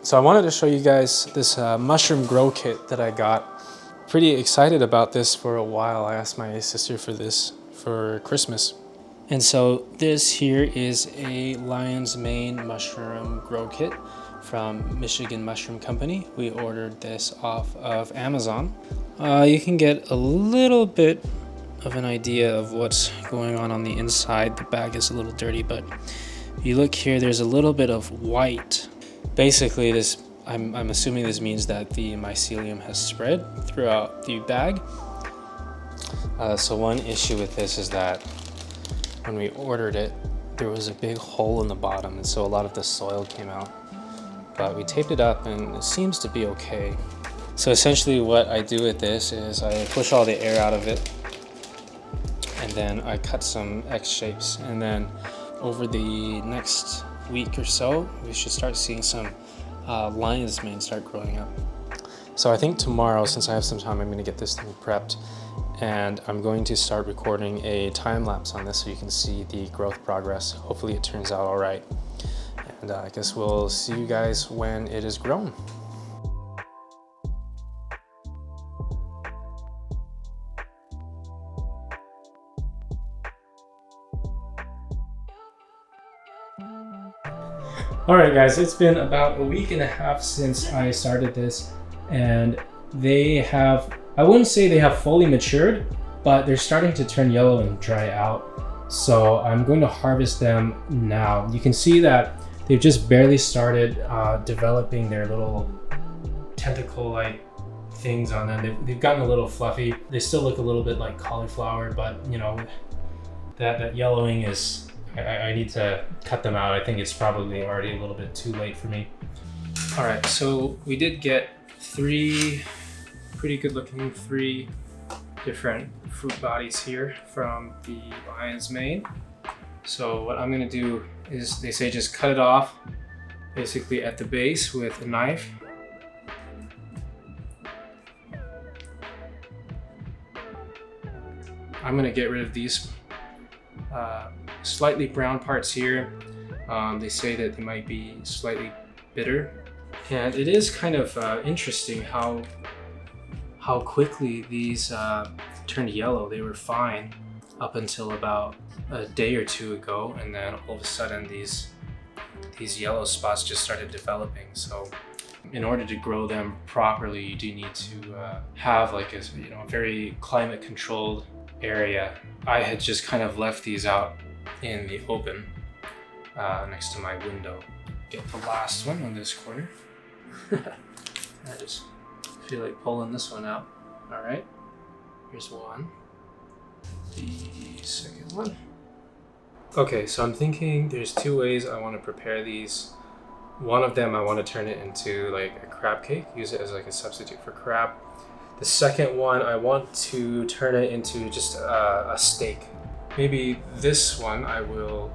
So I wanted to show you guys this mushroom grow kit that I got. Pretty excited about this for a while. I asked my sister for this for Christmas. And so this here is a lion's mane mushroom grow kit from Michigan Mushroom Company. We ordered this off of Amazon. You can get a little bit of an idea of what's going on the inside. The bag is a little dirty, but if you look here, there's a little bit of white. Basically, I'm assuming this means that the mycelium has spread throughout the bag. So one issue with this is that when we ordered it, there was a big hole in the bottom, and so a lot of the soil came out. But we taped it up and it seems to be okay. So essentially what I do with this is I push all the air out of it, and then I cut some X shapes, and then over the next week or so, we should start seeing some lion's mane start growing up. So I think tomorrow, since I have some time, I'm gonna get this thing prepped, and I'm going to start recording a time lapse on this so you can see the growth progress. Hopefully it turns out all right. And I guess we'll see you guys when it is grown. All right, guys, it's been about a week and a half since I started this, and they have, I wouldn't say they have fully matured, but they're starting to turn yellow and dry out. So I'm going to harvest them now. You can see that they've just barely started developing their little tentacle-like things on them. They've gotten a little fluffy. They still look a little bit like cauliflower, but you know, that yellowing is, I need to cut them out. I think it's probably already a little bit too late for me. All right, so we did get three pretty good looking, three different fruit bodies here from the lion's mane. So what I'm gonna do is, they say just cut it off basically at the base with a knife. I'm gonna get rid of these slightly brown parts here. They say that they might be slightly bitter. And it is kind of interesting how quickly these turned yellow. They were fine up until about a day or two ago, and then all of a sudden these yellow spots just started developing. So in order to grow them properly, you do need to have like a very climate controlled area. I had just kind of left these out in the open next to my window. Get the last one on this corner. I just feel like pulling this one out. All right, here's one. The second one. Okay, so I'm thinking there's two ways I want to prepare these. One of them, I want to turn it into like a crab cake, use it as like a substitute for crab. The second one, I want to turn it into just a steak. Maybe this one I will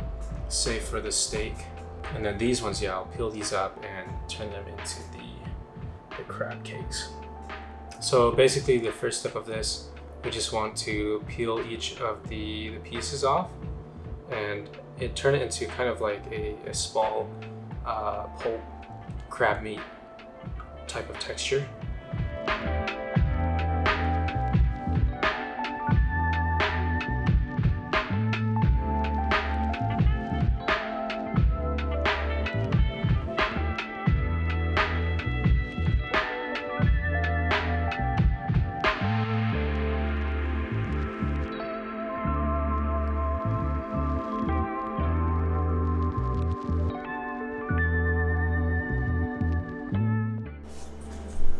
save for the steak. And then these ones, yeah, I'll peel these up and turn them into the crab cakes. So basically the first step of this, we just want to peel each of the pieces off and turn it into kind of like a small whole crab meat type of texture.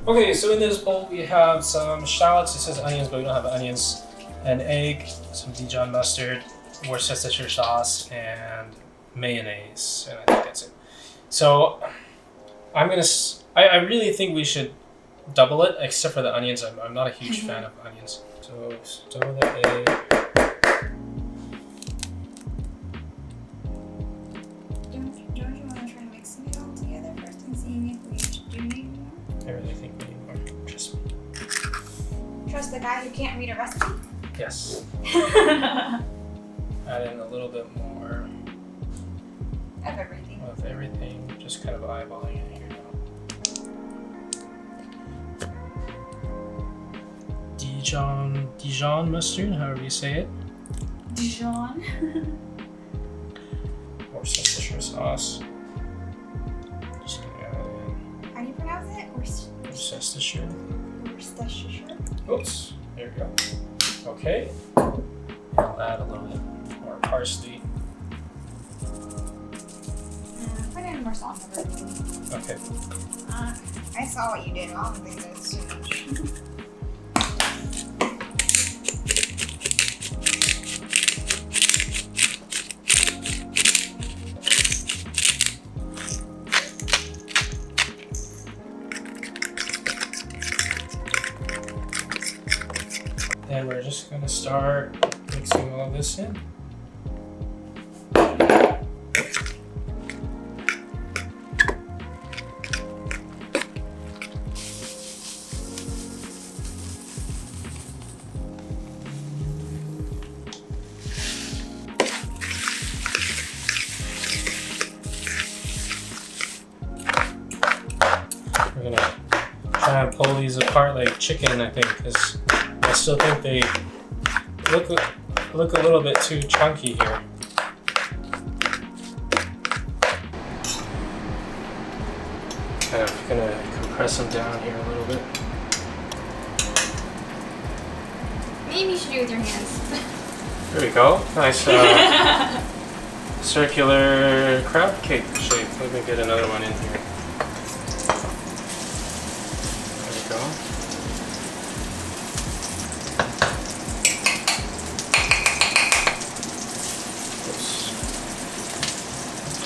Okay, so in this bowl we have some shallots. It says onions, but we don't have onions. An egg, some Dijon mustard, Worcestershire sauce, and mayonnaise, and I think that's it. So I really think we should double it, except for the onions. I'm not a huge fan of onions. So double the egg. Don't you want to try mixing it all together first and seeing if we do need more? I really think we need more. Trust me. Trust the guy who can't read a recipe? Yes. Add in a little bit more Of everything. of everything. Just kind of eyeballing it here now. Dijon mustard, however you say it. Dijon. Worcestershire sauce. Just gonna add How do you pronounce it? in Worcestershire. Worcestershire. Oops, there we go. Okay. I'll add a little bit more parsley. Put in more salt and pepper. Okay. I saw what you did. I don't think that's too much. Then we're just gonna start mixing all of this in. We're gonna try and pull these apart like chicken, I think, because I still think they look a little bit too chunky here. Kind of gonna compress them down here a little bit. Maybe you should do it with your hands. There we go. Nice circular crab cake shape. Let me get another one in here. There we go.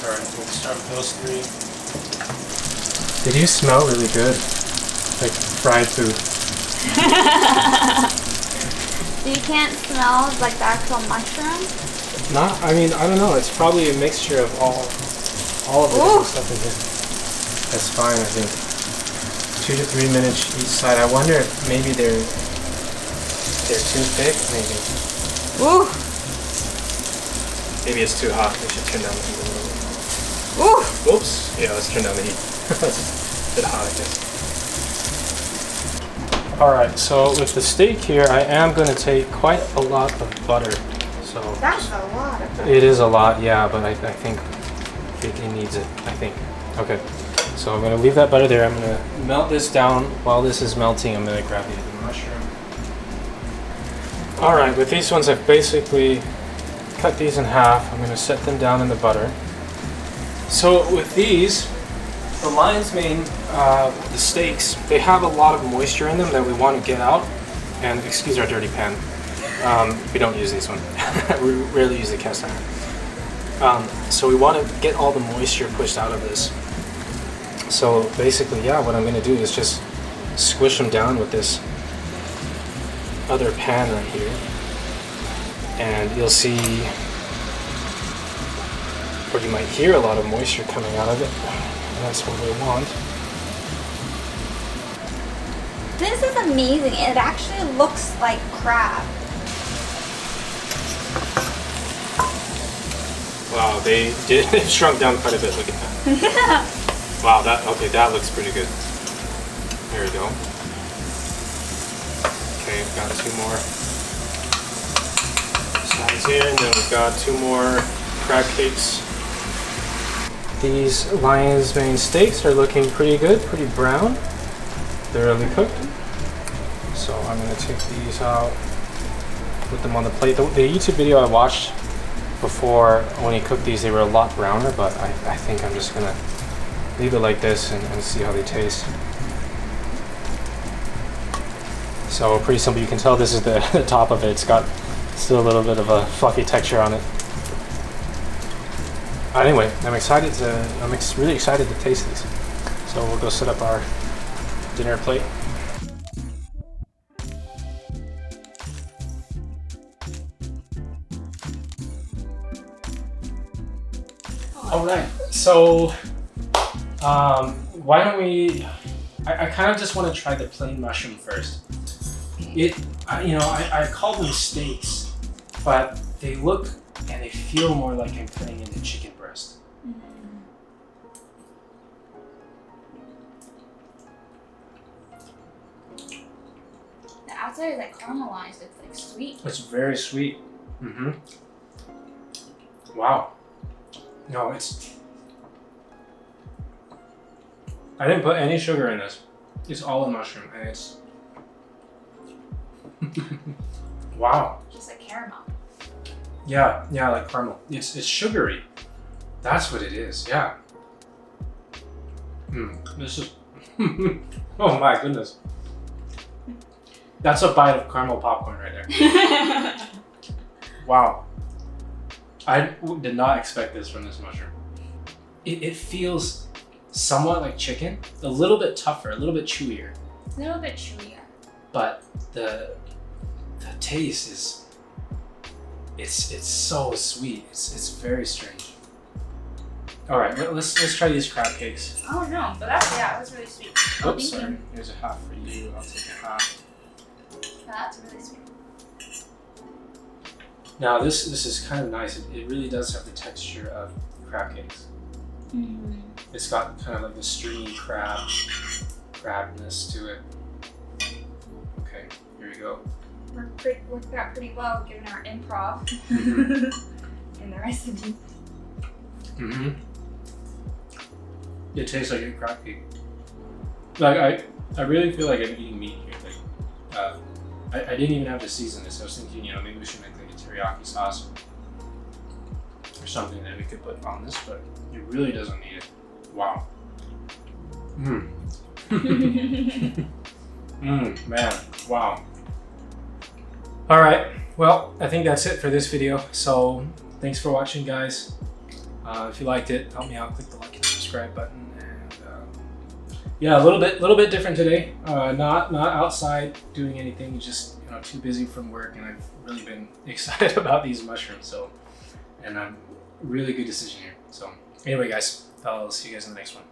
Alright, we'll start with those three. They do smell really good. Like fried food. So you can't smell like the actual mushroom? I mean, I don't know. It's probably a mixture of all of the different stuff in here. That's fine, I think. 2 to 3 minutes each side. I wonder if maybe they're too thick, maybe. Ooh. Maybe it's too hot. We should turn down the heat a little bit. Ooh. Whoops. Yeah, let's turn down the heat. That's a bit hot, I guess. Alright, so with the steak here, I am going to take quite a lot of butter. So That's a lot of butter. it is a lot, yeah, but I think it needs it, I think. Okay, so I'm going to leave that butter there. I'm going to melt this down. While this is melting, I'm going to grab the other mushroom. Alright, with these ones, I've basically cut these in half. I'm going to set them down in the butter. So with these, the lion's mane, the steaks, they have a lot of moisture in them that we want to get out. And excuse our dirty pan. We don't use these ones. We rarely use the cast iron. So we want to get all the moisture pushed out of this. So basically, yeah, what I'm going to do is just squish them down with this other pan right here. And you'll see, or you might hear a lot of moisture coming out of it. And that's what we want. This is amazing. It actually looks like crab. Wow, they shrunk down quite a bit. Look at that. Wow, that looks pretty good. There we go. Okay, we've got 2 more sides here, and then we've got 2 more crab cakes. These lion's mane steaks are looking pretty good, pretty brown, thoroughly cooked. So I'm going to take these out, put them on the plate. The YouTube video I watched before, when he cooked these, they were a lot browner, but I think I'm just going to leave it like this and see how they taste. So pretty simple. You can tell this is the top of it. It's got still a little bit of a fluffy texture on it. Anyway, I'm really excited to taste these. So we'll go set up our dinner plate. All right, so why don't we? I kind of just want to try the plain mushroom first. I call them steaks, but they look and they feel more like I'm putting in the chicken breast. The outside outside is like caramelized. It's like sweet. It's very sweet. Wow. No, I didn't put any sugar in this. It's all a mushroom, and it's wow. Just like caramel. Yeah, like caramel. It's sugary. That's what it is. Yeah. This is. Oh my goodness. That's a bite of caramel popcorn right there. Wow. I did not expect this from this mushroom. It feels somewhat like chicken, a little bit tougher, a little bit chewier. A little bit chewier. But the taste is, it's so sweet. It's very strange. All right, let's try these crab cakes. Oh no, but that was really sweet. Oh, Oops, thank sorry. you. Here's a half for you. I'll take a half. That's really sweet. Now this is kind of nice. It really does have the texture of crab cakes. It's got kind of like the stringy crabness to it. Okay, here we go. Worked out pretty well given our improv in the recipe. It tastes like a crab cake. Like I really feel like I'm eating meat here. Like I didn't even have to season this. I was thinking, maybe we should make like a teriyaki sauce or something that we could put on this, but it really doesn't need it. Wow. Man, wow. All right, well, I think that's it for this video. So thanks for watching, guys. If you liked it, help me out, click the like and subscribe button. And yeah, a little bit different today. Not outside doing anything, just too busy from work, and I've really been excited about these mushrooms. And really good decision here. So anyway, guys, I'll see you guys in the next one.